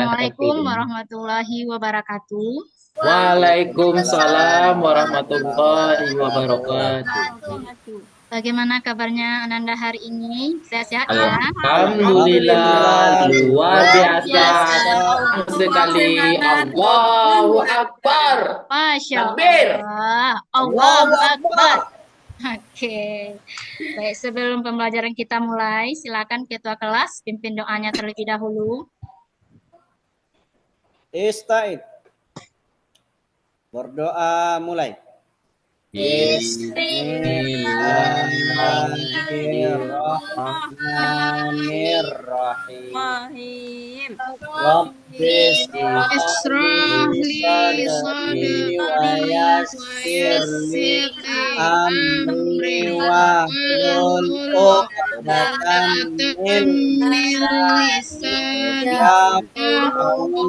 Assalamualaikum wabarakatuh. warahmatullahi wabarakatuh. Waalaikumsalam Waalaikumsalam warahmatullahi warahmatullahi wabarakatuh. wabarakatuh. Bagaimana kabarnya Ananda hari ini? Sehat-sehat ya? Alhamdulillah, Alhamdulillah, luar luar biasa. biasa. Senang sekali. Allahu Allahu Akbar. Masya Takbir. Allah. Allahu Allahu Akbar. Akbar. Oke. Baik, sebelum pembelajaran kita mulai, silakan ketua kelas pimpin doanya terlebih dahulu. Istaid. Berdoa mulai. Bismillahirrahmanirrahim. Rabbis Israh li li sadri wa sadri wa yassirli yassir li amri amri wahlul wahlul uqdatam min min lisani yafqahu yafqahu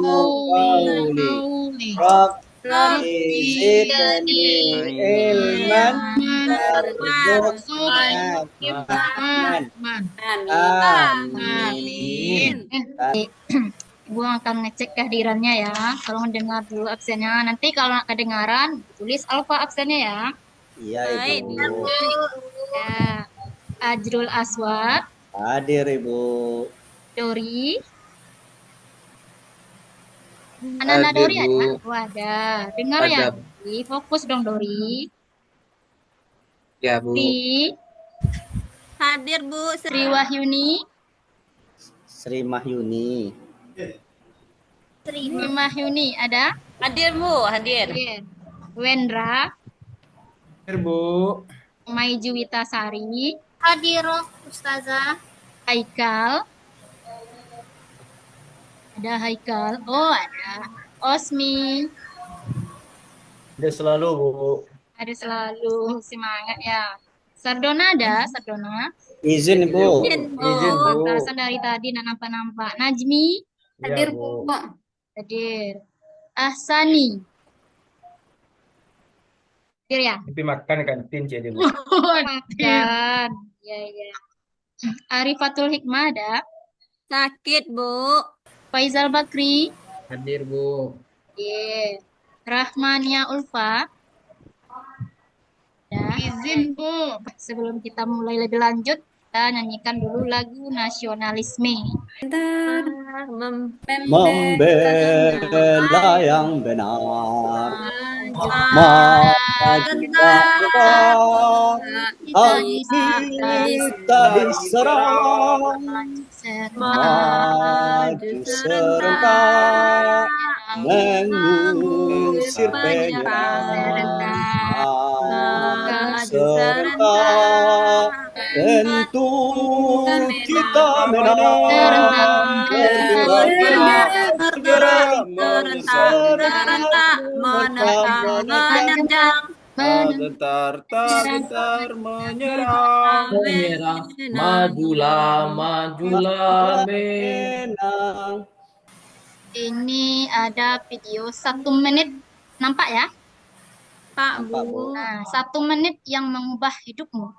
qawli. qawli. Rabbi Rabbi zidni ilman ilman warzuqna fahman. warzuqna Amin. Amin. Ibu akan ngecek kehadirannya ya. Tolong dengar dulu absennya. Nanti kalau nggak kedengaran, tulis alfa absennya ya. Iya, Ibu. Ya. Ajrul Aswad, Hadir, Ibu. Dori. Ananda Hadir, Dori Bu. ada? Oh, ada. Dengar ya, Ada. Dori. Fokus dong, Dori. Ya, Bu. Hadir Bu Sri Wahyuni. Sri Mahyuni. Sri Mahyuni ada? hadir Bu, hadir. Oke. Wendra. Hadir, Bu. Mai Juwita Sari. Hadiroh Ustazah. Haikal. Ada Haikal. Oh, ada. Osmi. Ada selalu, Bu. Ada selalu. Semangat ya. Sardona ada? Sardona. Izin, Ibu. Izin, Bu. Batasan dari tadi nak nampak-nampak. Najmi. Hadir, Bu. Hadir. Ahsani. Hadir ya? Tapi makan kantin jadi, Bu. Dan. Ya, ya. Arifatul Hikmah ada? Sakit Bu. Faizal Bakri. Hadir, Bu. Ye. Rahmania Ulfa. Ya. Izin, Bu. Sebelum kita mulai lebih lanjut, kita nyanyikan dulu lagu nasionalisme. Membela yang benar. Maju Maju kita diserang. Maju serentak mengusir penyerang. Maju serentak tentu kita menang. Bergerak serentak menerjang Gentar menyerang, majulah, menang. Ini ada video 1 menit, nampak ya? Pak Bu. Nah, 1 menit yang mengubah hidupmu.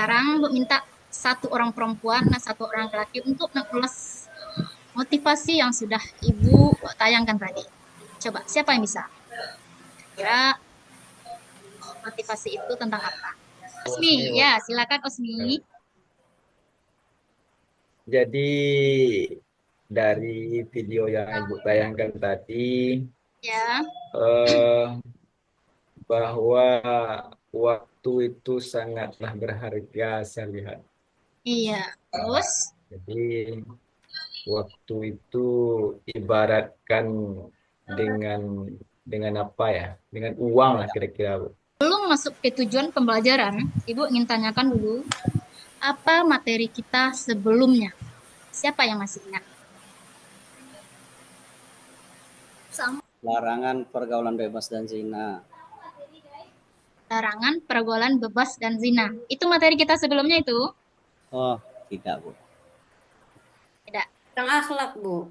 Sekarang Bu minta 1 orang perempuan dan 1 orang laki untuk nulis motivasi yang sudah Ibu tayangkan tadi. Coba, siapa yang bisa? Kira motivasi itu tentang apa? Osmi, ya silakan Osmi. Jadi dari video yang Ibu tayangkan tadi, Ya. bahwa waktu itu sangatlah berharga saya lihat. Iya. Terus, Jadi waktu itu ibaratkan dengan dengan apa ya? Dengan uang lah kira-kira, Bu. sebelum masuk ke tujuan pembelajaran, Ibu ingin tanyakan dulu, apa materi kita sebelumnya? Siapa yang masih ingat? Sama. Larangan pergaulan bebas dan zina. Larangan pergaulan bebas dan zina. Itu materi kita sebelumnya itu? Oh, tidak, Bu. Tidak. Tentang akhlak, Bu.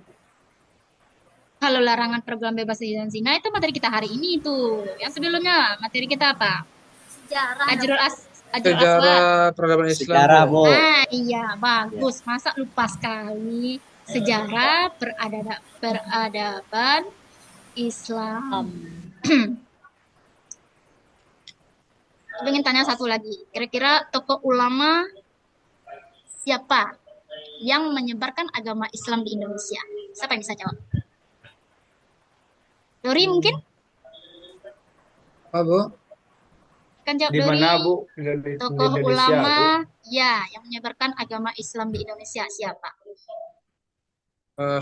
Kalau larangan pergaulan bebas dan zina itu materi kita hari ini itu. Yang sebelumnya materi kita apa? Sejarah. Ajrul Aswad. Sejarah peradaban Islam, Sejarah, Bu. Bu. Nah, iya, Ya. bagus. Masa lupa sekali sejarah peradaban Islam. Aku ingin tanya satu lagi. Kira-kira tokoh ulama siapa yang menyebarkan agama Islam di Indonesia? Siapa yang bisa jawab? Dori mungkin? Apa, Bu? Kan jawab Di Dori. mana, Bu? Di Tokoh Indonesia, Bu. ulama, ya, yang menyebarkan agama Islam di Indonesia siapa?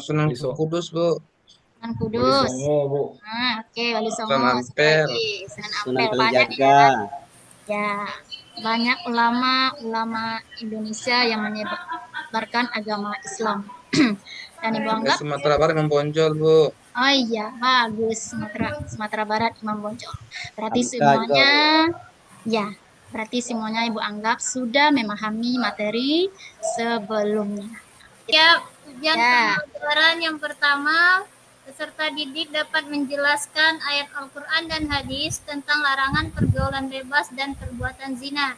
Sunan Wali Songo. Kudus, Bu. Sunan Wali Kudus. Songo, Bu. Nah, oke, Wali Songo. Sunan Satu Ampel. lagi, Sunan Sunan Ampel. Banyak ya. Kalijaga. Ya, banyak ulama Indonesia yang menyebarkan agama Islam. Dan Ibu Di anggap, Sumatera Barat membonjol, Bu. oh iya, bagus. Sumatera Barat Imam Bonjol. Berarti Hamka juga, semuanya, Bu. ya, berarti semuanya Ibu anggap sudah memahami materi sebelumnya. Ya, tujuan Ya. pembelajaran yang pertama, peserta didik dapat menjelaskan ayat Al-Quran dan hadis tentang larangan pergaulan bebas dan perbuatan zina.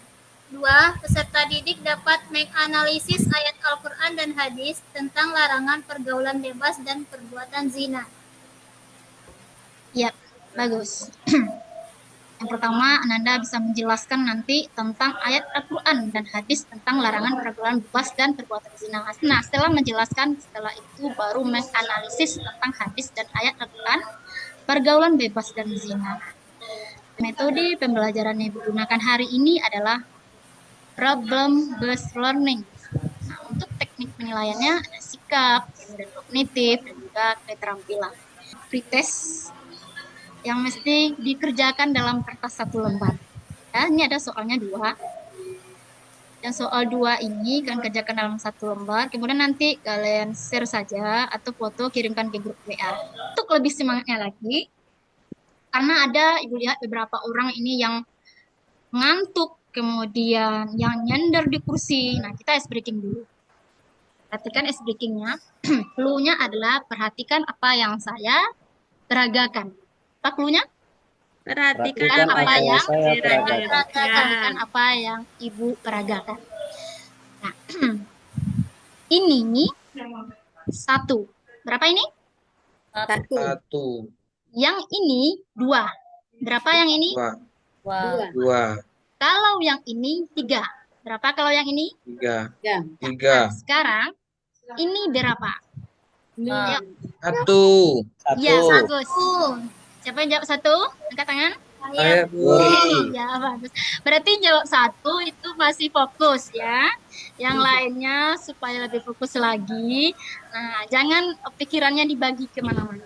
2. Peserta didik dapat menganalisis ayat Al-Quran dan hadis tentang larangan pergaulan bebas dan perbuatan zina. Ya, bagus. Yang pertama, Ananda bisa menjelaskan nanti tentang ayat Al-Quran dan hadis tentang larangan pergaulan bebas dan perbuatan zina. Nah, setelah menjelaskan, setelah itu baru menganalisis tentang hadis dan ayat Al-Quran, pergaulan bebas dan zina. Metode pembelajaran yang digunakan hari ini adalah problem-based learning. Nah, untuk teknik penilaiannya ada sikap, kemudian kognitif, dan juga keterampilan. Pretest yang mesti dikerjakan dalam kertas satu lembar. Ya, ini ada soalnya 2. Dan soal 2 ini kalian kerjakan dalam satu lembar. Kemudian nanti kalian share saja atau foto kirimkan ke grup WA. Untuk lebih semangatnya lagi, karena ada Ibu lihat beberapa orang ini yang ngantuk, kemudian yang nyender di kursi. Nah, kita ice breaking dulu. Perhatikan ice breakingnya. Clue-nya adalah perhatikan apa yang saya peragakan. Apa clue-nya? Perhatikan apa apa yang yang saya dirasakan. Perhatikan apa yang Ibu peragakan. Nah, ini 1. Berapa ini? 1, Satu, Yang ini 2. Berapa yang ini? dua, 2, dua, Kalau yang ini 3. Berapa kalau yang ini? tiga, 3, tiga, Nah, sekarang ini berapa? Yuk. satu. Ya, Satu. bagus. Siapa yang jawab 1? Angkat tangan. Saya, Bu. Dori. Ya, bagus. Berarti jawab 1 itu masih fokus ya. Yang lainnya supaya lebih fokus lagi. Nah, jangan pikirannya dibagi kemana-mana.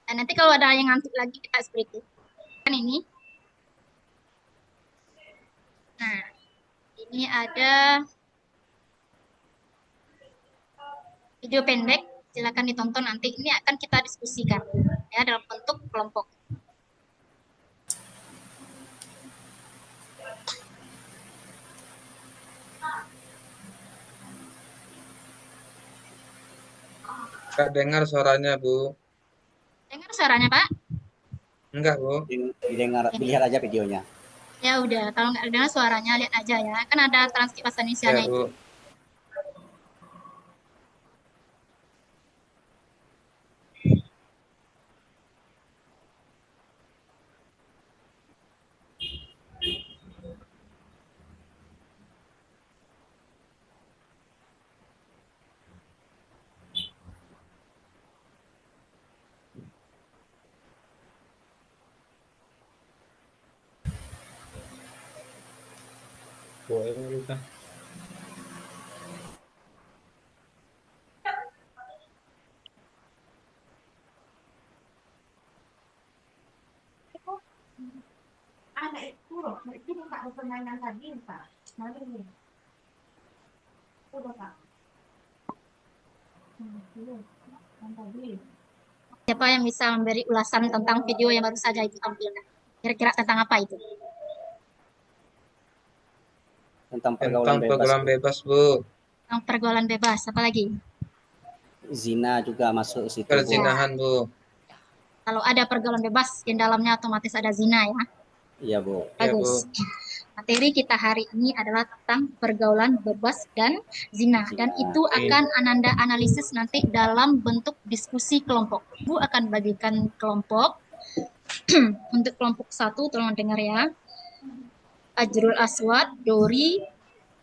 Dan nanti kalau ada yang ngantuk lagi kita seperti kan ini. Nah, ini ada video pendek. Silakan ditonton nanti. Ini akan kita diskusikan ya dalam bentuk kelompok. Nggak dengar suaranya, Bu. Dengar suaranya, Pak? Enggak, Bu. Didengar, dilihat aja videonya. Ya udah, kalau nggak dengar suaranya lihat aja ya. Kan ada transkrip bahasa Ya, Indonesia-nya itu. Bu. Boleh lupa. Siapa yang bisa memberi ulasan tentang video yang baru saja Ibu tampilkan? Kira-kira tentang apa itu? Tentang Tentang pergaulan bebas, pergaulan Bu. bebas, Bu. Tentang pergaulan bebas, apa lagi? Zina juga masuk ke situ, Bu. Perzinahan, Bu. Kalau ada pergaulan bebas, di dalamnya otomatis ada zina ya. Iya, Bu. Ya, Bu. Bagus. Materi kita hari ini adalah tentang pergaulan bebas dan zina. Dan Zina. itu akan Ananda analisis nanti dalam bentuk diskusi kelompok. Ibu akan bagikan kelompok. Untuk kelompok 1, tolong dengar ya. Ajrul Aswad, Dori,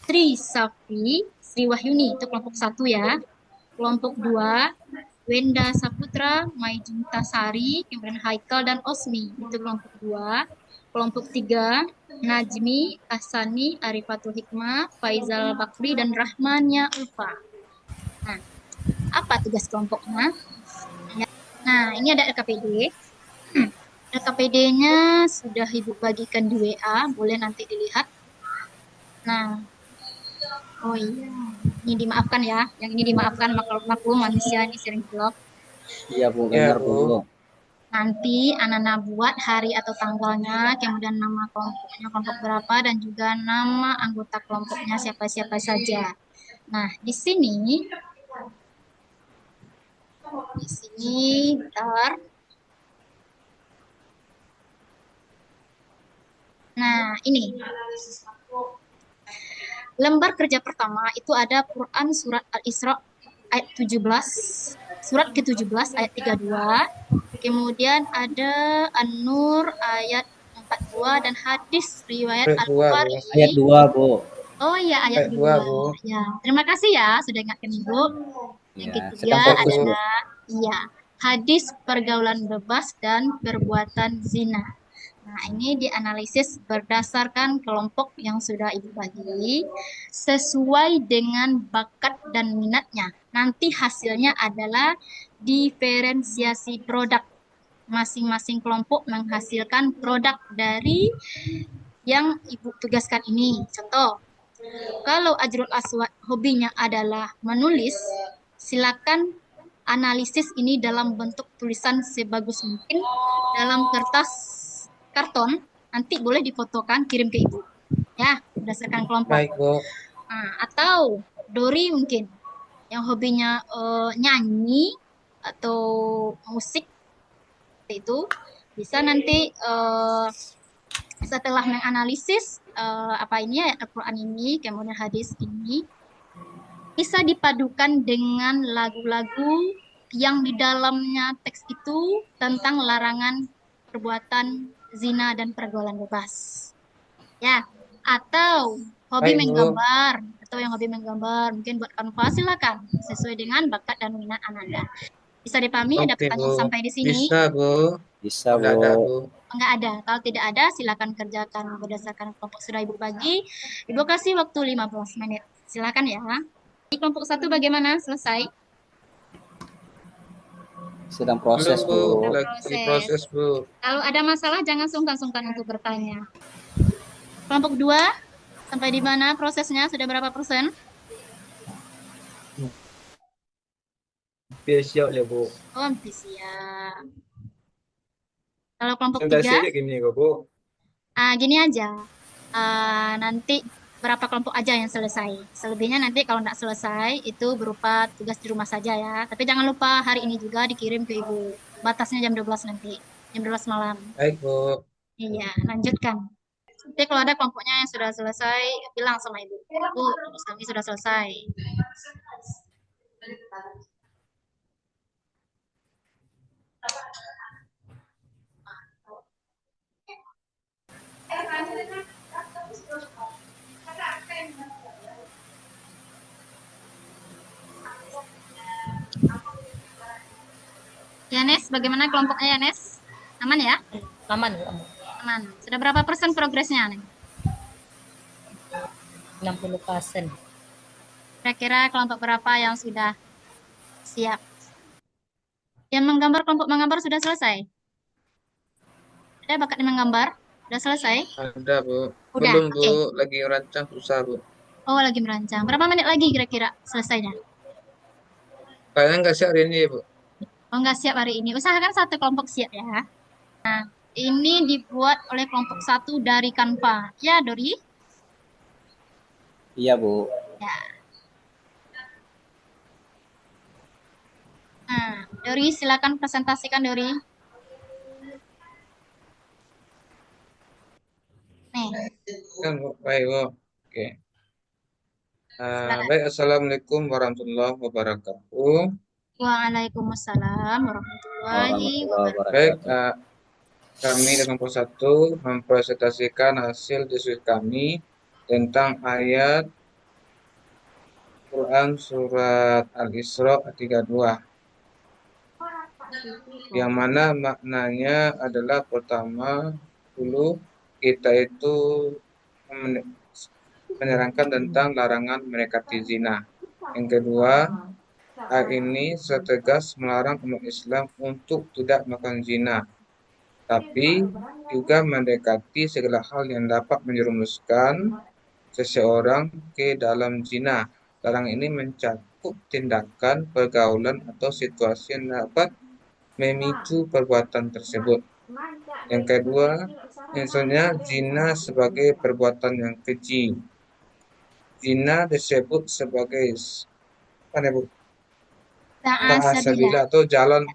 Tri Safi, Sri Wahyuni. Itu kelompok 1 ya. Kelompok 2, Wenda Saputra, Maijunta Sari, kemudian Haikal dan Osmi. Itu kelompok 2. Kelompok 3, Najmi, Asani, Arifatul Hikmah, Faizal Bakri, dan Rahmania Ulfa. Nah, apa tugas kelompoknya? Nah, ini ada LKPD. LKPD-nya sudah Ibu bagikan di WA, boleh nanti dilihat. Nah, oh iya, ini dimaafkan ya. Yang ini dimaafkan, maklum manusia ini sering vlog. Iya, Bu. Ya, Benar, Bu. Bu. Nanti Ananda buat hari atau tanggalnya, kemudian nama kelompoknya, kelompok berapa, dan juga nama anggota kelompoknya siapa-siapa saja. Nah, di sini, bentar. Nah, ini. Lembar kerja pertama itu ada Quran surat Al-Isra ayat 17, surat ke-17 ayat 32. Kemudian ada An-Nur ayat 42 dan hadis riwayat Ayat 2, Bu. Al-Bukhari. Ayat 2, Bu. Oh iya, ayat Ayat 2, 2. Bu. Ya, terima kasih ya sudah ingatkan Ibu. Yang Ya, ketiga sedang fokus, Bu. adalah hadis pergaulan bebas dan perbuatan zina. Nah, ini dianalisis berdasarkan kelompok yang sudah Ibu bagi sesuai dengan bakat dan minatnya. Nanti hasilnya adalah diferensiasi produk. Masing-masing kelompok menghasilkan produk dari yang Ibu tugaskan ini. Contoh, kalau Ajrul Aswad hobinya adalah menulis, silakan analisis ini dalam bentuk tulisan sebagus mungkin dalam kertas karton, nanti boleh difotokan kirim ke Ibu. Ya, berdasarkan kelompok. Baik, Bu. Nah, atau Dori mungkin yang hobinya nyanyi atau musik itu bisa nanti setelah menganalisis apa ini ya Al-Quran ini, kemudian hadis ini, bisa dipadukan dengan lagu-lagu yang di dalamnya teks itu tentang larangan perbuatan zina dan pergaulan bebas. Ya, atau hobi Baik, Bu. menggambar, atau yang hobi menggambar, mungkin buat kanvas silakan sesuai dengan bakat dan minat Ananda. Bisa dipahami? Ada Oke, pertanyaan Bu. sampai di sini? Bisa, Bu. Bisa, Enggak ada, Bu. Bu. Enggak ada. Kalau tidak ada, silakan kerjakan berdasarkan kelompok sudah Ibu bagi. Ibu kasih waktu 15 menit. Silakan ya. Di kelompok 1 bagaimana? Selesai? Sedang proses, Belum, Bu. Bu. Lagi proses, Bu. Kalau ada masalah, jangan sungkan-sungkan untuk bertanya. Kelompok 2, sampai di mana prosesnya? Sudah berapa persen? Hampir siap lah, Bu. Oh, hampir siap. Kalau kelompok Sudah 3, siap gini kok, Bu. gini aja. Nanti berapa kelompok aja yang selesai. Selebihnya nanti kalau tidak selesai, itu berupa tugas di rumah saja ya. Tapi jangan lupa hari ini juga dikirim ke Ibu. Batasnya jam 12 nanti. Jam 12 malam. Baik, Bu. Iya, lanjutkan. Nanti kalau ada kelompoknya yang sudah selesai, bilang sama Ibu. Bu, kami sudah selesai. Ya, Nes, bagaimana kelompoknya ya, Nes? Aman ya? Aman, Bu. Aman. Sudah berapa persen progresnya, Nes? 60%. Kira-kira kelompok berapa yang sudah siap? Yang menggambar, kelompok menggambar sudah selesai? Ada bakat yang menggambar? Sudah selesai? Ada, Bu. Udah, Belum, oke. Bu. Lagi rancang susah, Bu. Oh, lagi merancang. Berapa menit lagi kira-kira selesainya? Kayaknya nggak sih hari ini, Bu. Oh, nggak siap hari ini. Usahakan satu kelompok siap ya. Nah, ini dibuat oleh kelompok satu dari Canva. Ya, Dori? Iya, Bu. Ya. Nah, Dori, silakan presentasikan, Dori. Nih, Kan, Bu. Baik, Bu. Oke. silakan. Baik, Assalamualaikum warahmatullahi wabarakatuh. Waalaikumsalam warahmatullahi Warahmatullahi wabarakatuh. Baik, wabarakatuh. kami dengan kelompok 1 mempresentasikan hasil diskusi kami tentang ayat Quran Surat Al-Isra 32. Yang mana maknanya adalah pertama dulu kita itu menerangkan tentang larangan mendekati zina. Yang kedua, ayat ini setegas melarang umat Islam untuk tidak melakukan zina, tapi juga mendekati segala hal yang dapat menjerumuskan seseorang ke dalam zina. Larangan ini mencakup tindakan, pergaulan, atau situasi yang dapat memicu perbuatan tersebut. Yang kedua, misalnya zina sebagai perbuatan yang keji. Zina disebut sebagai Ta'asabila. atau jalan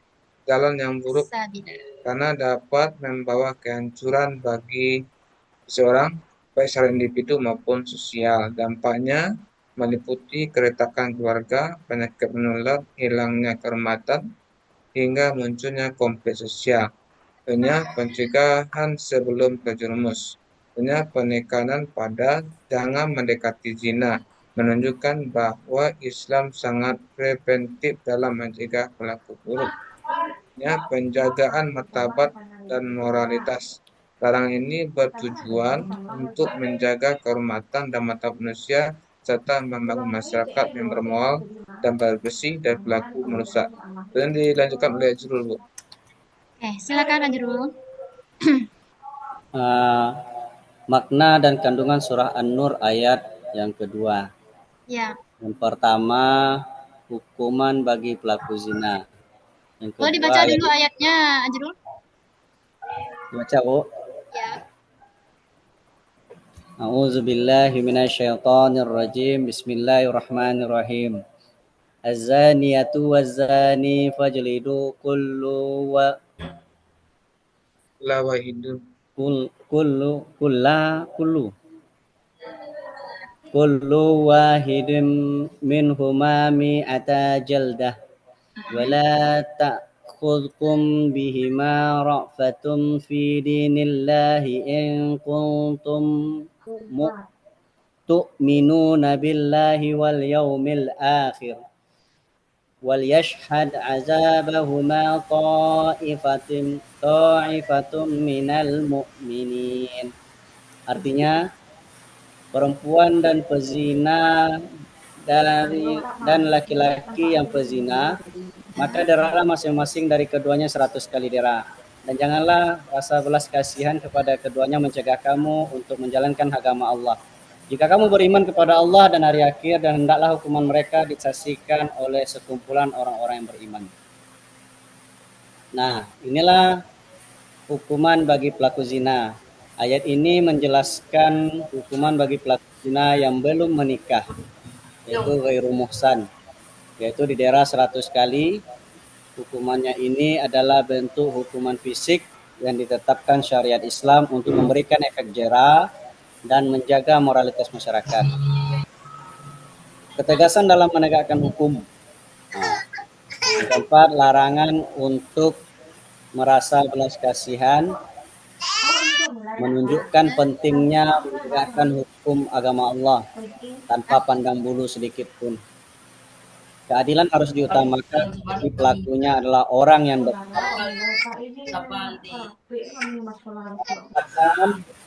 yang buruk Sabila. karena dapat membawa kehancuran bagi seseorang baik secara individu maupun sosial. Dampaknya meliputi keretakan keluarga, penyakit menular, hilangnya kehormatan, hingga munculnya konflik sosial. Pencegahan sebelum terjerumus. Penekanan pada jangan mendekati zina menunjukkan bahwa Islam sangat preventif dalam mencegah pelaku buruk. Penjagaan martabat dan moralitas. Larangan ini bertujuan untuk menjaga kehormatan dan martabat manusia serta membangun masyarakat yang bermoral dan bersih dari pelaku merusak. Dan dilanjutkan oleh Jurul, Bu. Oke, silakan Ajrul. Makna dan kandungan surah An-Nur ayat yang kedua. Ya. Yang pertama, hukuman bagi pelaku zina. Yang kedua, Boleh dibaca dulu ayatnya, Ajrul? Baca, Bu. Ya. A'udzubillahi minasyaitonirrajim. Bismillahirrahmanirrahim. Az-zaniyatu waz-zani fajlidu kullu wahidin minhuma mi'ata jaldah wa la ta'khudhukum bihima ra'fatun fi dinillahi in kuntum tu'minuna billahi wal yawmil akhir wal yashhad azabahuma ta'ifatun minal mu'minin. Artinya, perempuan dan pezina dan laki-laki yang pezina, maka derahlah masing-masing dari keduanya 100 kali derah. Dan janganlah rasa belas kasihan kepada keduanya mencegah kamu untuk menjalankan agama Allah. Jika kamu beriman kepada Allah dan hari akhir, dan hendaklah hukuman mereka disaksikan oleh sekumpulan orang-orang yang beriman. Nah, inilah hukuman bagi pelaku zina. Ayat ini menjelaskan hukuman bagi pelaku zina yang belum menikah, yaitu ghairu muhsan, yaitu didera 100 kali. Hukumannya ini adalah bentuk hukuman fisik yang ditetapkan syariat Islam untuk memberikan efek jera dan menjaga moralitas masyarakat. Ketegasan dalam menegakkan hukum. Yang keempat, larangan untuk merasa belas kasihan, menunjukkan pentingnya menegakkan hukum agama Allah tanpa pandang bulu sedikit pun. Keadilan harus diutamakan, jadi pelakunya adalah orang yang bersalah.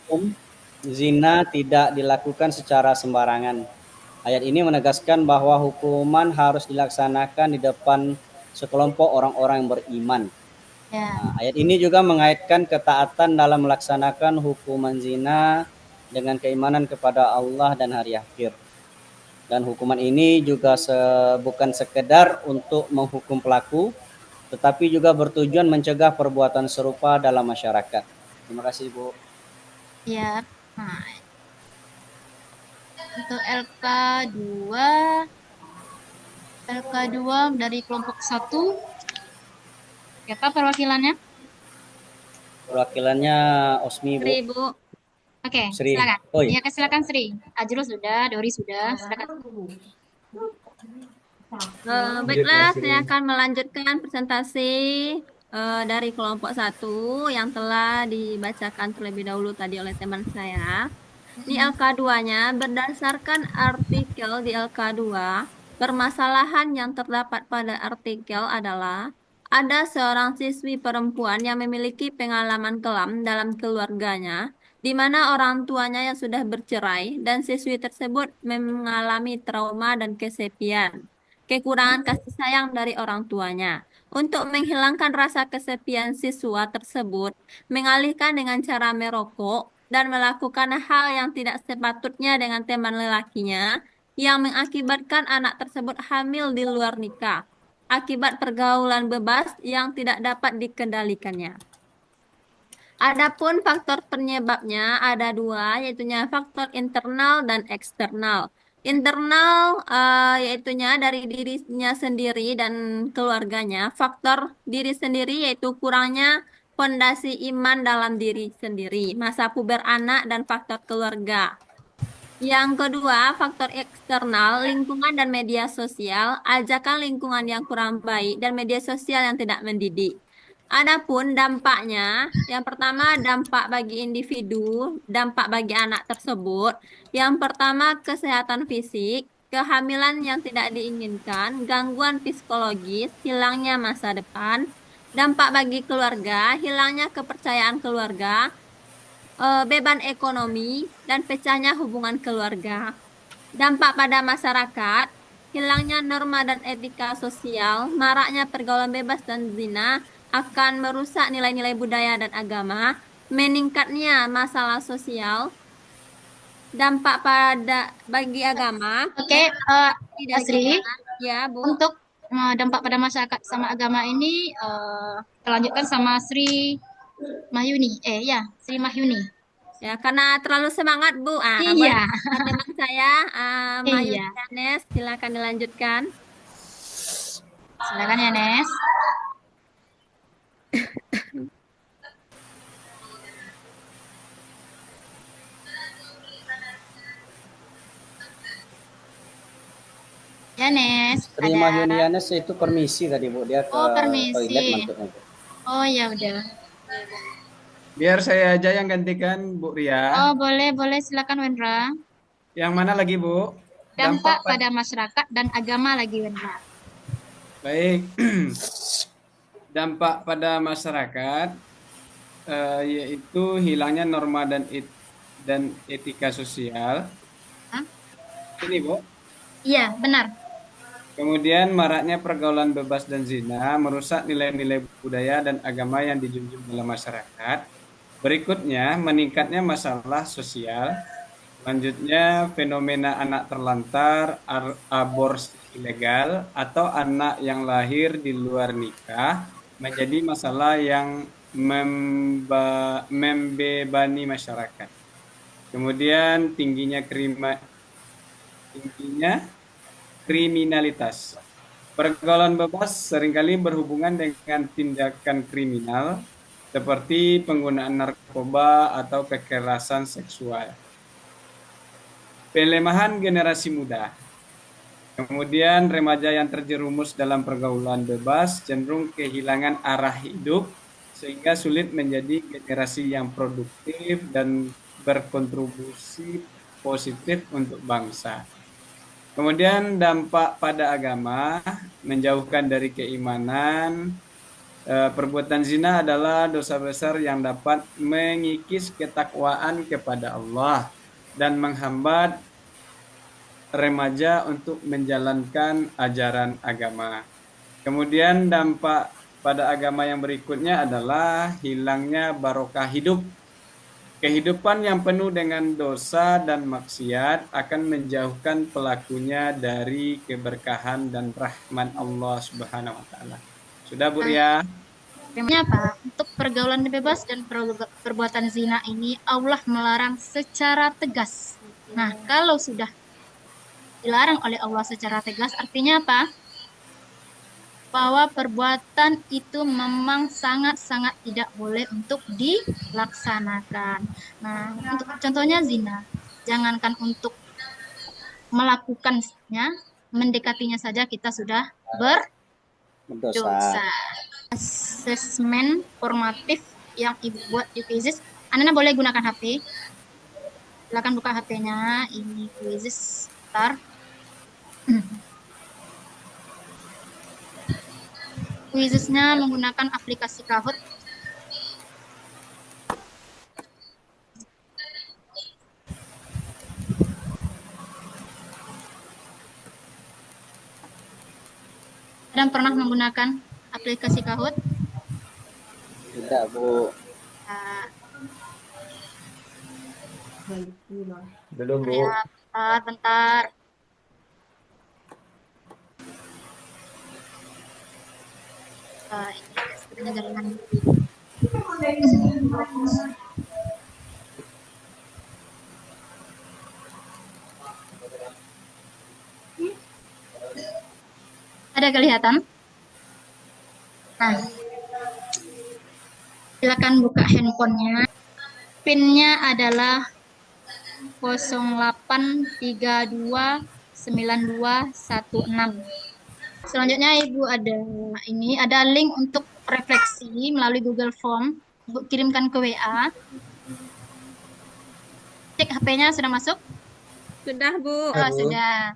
Hukum zina tidak dilakukan secara sembarangan. Ayat ini menegaskan bahwa hukuman harus dilaksanakan di depan sekelompok orang-orang yang beriman. Ya. Ayat ini juga mengaitkan ketaatan dalam melaksanakan hukuman zina dengan keimanan kepada Allah dan hari akhir. Dan hukuman ini juga bukan sekedar untuk menghukum pelaku, tetapi juga bertujuan mencegah perbuatan serupa dalam masyarakat. Terima kasih, Bu. Ya. Nah, untuk LK2 dari kelompok 1. Siapa perwakilannya? Perwakilannya Osmi, Bu. Sri, Bu. Oke, Sri. silakan. Oh, iya. Iya, silakan Sri. Ajrul sudah, Dori sudah, silakan. Baiklah, Sri. saya akan melanjutkan presentasi dari kelompok 1 yang telah dibacakan terlebih dahulu tadi oleh teman saya. Di LK2-nya, berdasarkan artikel di LK2, permasalahan yang terdapat pada artikel adalah ada seorang siswi perempuan yang memiliki pengalaman kelam dalam keluarganya, di mana orang tuanya yang sudah bercerai dan siswi tersebut mengalami trauma dan kesepian, kekurangan kasih sayang dari orang tuanya. Untuk menghilangkan rasa kesepian siswa tersebut, mengalihkan dengan cara merokok dan melakukan hal yang tidak sepatutnya dengan teman lelakinya, yang mengakibatkan anak tersebut hamil di luar nikah, akibat pergaulan bebas yang tidak dapat dikendalikannya. Adapun faktor penyebabnya ada dua, yaitu faktor internal dan eksternal. Internal yaitunya dari dirinya sendiri dan keluarganya. Faktor diri sendiri yaitu kurangnya fondasi iman dalam diri sendiri, masa puber anak dan faktor keluarga. Yang kedua, faktor eksternal, lingkungan dan media sosial, ajakan lingkungan yang kurang baik dan media sosial yang tidak mendidik. Adapun dampaknya, yang pertama dampak bagi individu, dampak bagi anak tersebut. Yang pertama kesehatan fisik, kehamilan yang tidak diinginkan, gangguan psikologis, hilangnya masa depan. Dampak bagi keluarga, hilangnya kepercayaan keluarga, beban ekonomi, dan pecahnya hubungan keluarga. Dampak pada masyarakat, hilangnya norma dan etika sosial, maraknya pergaulan bebas dan zina akan merusak nilai-nilai budaya dan agama, meningkatnya masalah sosial, dampak pada bagi agama, Oke, tidak Sri, ya, Bu. untuk dampak pada masyarakat sama agama ini kita lanjutkan sama Sri Mahyuni. Sri Mahyuni. Ya, karena terlalu semangat, Bu. Iya. Boleh teman saya, Mayu Iya. Yanes, silakan dilanjutkan. Silakan ya, Nes. Ya, Nes. Sri Mahyuni Yanes itu permisi tadi, Bu. Dia ke permisi. toilet maksudnya, Bu. Oh, ya udah. Biar saya aja yang gantikan Bu Ria. Oh, boleh silakan Wendra. Yang mana lagi, Bu? Dampak pada masyarakat dan agama lagi, Wendra. Baik. Dampak pada masyarakat yaitu hilangnya norma dan etika sosial. Hah? Ini, Bu. Iya, benar. Kemudian maraknya pergaulan bebas dan zina merusak nilai-nilai budaya dan agama yang dijunjung dalam masyarakat. Berikutnya, meningkatnya masalah sosial. Selanjutnya, fenomena anak terlantar, aborsi ilegal, atau anak yang lahir di luar nikah menjadi masalah yang membebani masyarakat. Kemudian tingginya kriminalitas. Pergaulan bebas seringkali berhubungan dengan tindakan kriminal seperti penggunaan narkoba atau kekerasan seksual. Pelemahan generasi muda. Kemudian remaja yang terjerumus dalam pergaulan bebas cenderung kehilangan arah hidup sehingga sulit menjadi generasi yang produktif dan berkontribusi positif untuk bangsa. Kemudian dampak pada agama, menjauhkan dari keimanan, Perbuatan zina adalah dosa besar yang dapat mengikis ketakwaan kepada Allah dan menghambat remaja untuk menjalankan ajaran agama. Kemudian dampak pada agama yang berikutnya adalah hilangnya barokah hidup. Kehidupan yang penuh dengan dosa dan maksiat akan menjauhkan pelakunya dari keberkahan dan rahmat Allah Subhanahu wa taala. Sudah, Bu Ria? Temanya apa? Untuk pergaulan bebas dan perbuatan zina ini Allah melarang secara tegas. Nah, kalau sudah dilarang oleh Allah secara tegas, artinya apa? Bahwa perbuatan itu memang sangat-sangat tidak boleh untuk dilaksanakan. Nah, untuk contohnya zina. Jangankan untuk melakukannya, mendekatinya saja kita sudah Berdosa. berdosa. Asesmen formatif yang Ibu buat di Quizzes. Anda boleh gunakan HP. Silakan buka HP-nya. Ini Quizzes. Bentar. Quizzesnya menggunakan aplikasi Kahoot. Dan pernah menggunakan aplikasi Kahoot? Tidak, Bu. Nah, Belum, Bu. ya, bentar. Ini sebenarnya jaringan. Ada kelihatan? Nah, silakan buka handphonenya. PIN-nya adalah 08329216. Selanjutnya Ibu ada link untuk refleksi melalui Google Form. Ibu kirimkan ke WA. Cek HP-nya sudah masuk? Sudah, Bu. Oh, sudah.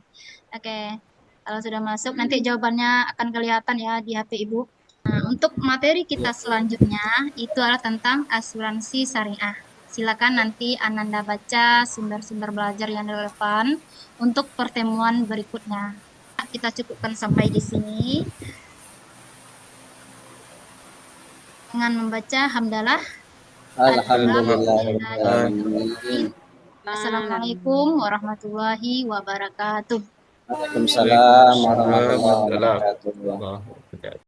Oke. Kalau sudah masuk, nanti jawabannya akan kelihatan ya di HP Ibu. Nah, untuk materi kita selanjutnya itu adalah tentang asuransi syariah. Silakan nanti Ananda baca sumber-sumber belajar yang relevan untuk pertemuan berikutnya. Kita cukupkan sampai di sini. Dengan membaca hamdalah. Alhamdulillahirrahmanirrahim. Assalamualaikum warahmatullahi wabarakatuh. Waalaikumsalam warahmatullahi wabarakatuh. Waalaikumsalam.